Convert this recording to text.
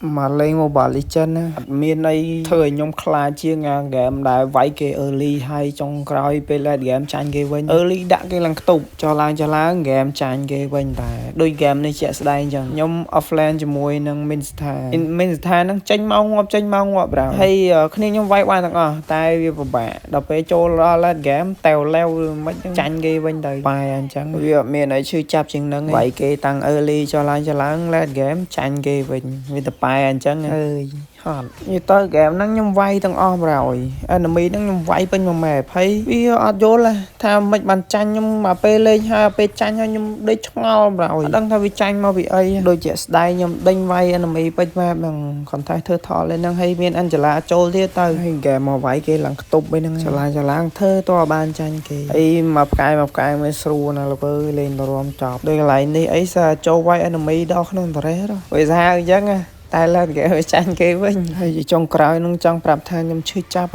mà lên Mobile Legends áមានអីធ្វើឲ្យខ្ញុំខ្លាចជាងហ្គេមដែលវាយគេ early ហើយចុងក្រោយពេល late game ចាញ់គេវិញ early ដាក់គេឡើងខ្ទប់ចុះឡើងហ្គេមចាញ់គេវិញតែដូចហ្គេមនេះជាក់ស្ដែងអញ្ចឹងខ្ញុំ offline ជាមួយនឹង Minsta ហ្នឹងចេញមកងាប់ប្រាហើយគ្នាខ្ញុំវាយបានទាំងអស់តែវាពិបាកដល់ពេលចូលដល់ late game តែវឡែវមិនចាញ់គេវិញទៅបែរអញ្ចឹងវាអត់មានអីឈឺចាប់ជាងហ្នឹងវាយគេតាំង early ចុះឡើង late game ចាញ់គេវិញវាទៅបែរអញ្ចឹងអើយហត់និយាយទៅហ្គេមហ្នឹងខ្ញុំវាយទាំងអស់ប្រហើយ enemy ហ្នឹងខ្ញុំវាយពេញមួយម៉ែហើយវាអត់យល់ថាមិនបានចាញ់ខ្ញុំមកពេលលេងហើយពេលចាញ់ហើយខ្ញុំដេកឆ្ងល់ប្រហើយអត់ដឹងថាវាចាញ់មកពីអីដូចជាស្ដាយខ្ញុំដេញវាយ enemy ពេញម៉ែហ្នឹងគាត់តែធ្វើថតលេងហ្នឹងហើយមាន Angela ចូលទៀតទៅហើយហ្គេមមកវាយគេឡើងខ្ទប់វិញហ្នឹងឆ្លាងធ្វើតើបានចាញ់គេអីមកផ្កាយមិនស្រួលណាលោកអើយលេងទៅរំចប់ដូចកន្លែងនេះអីសាចូលវាយ enemy ដល់ក្នុងតរ៉េវាសាអញ្ចឹងតែឡើងគេចាញ់គេវិញហើយចុងក្រោយនឹងចង់ប្រាប់ថាខ្ញុំឈឺចាប់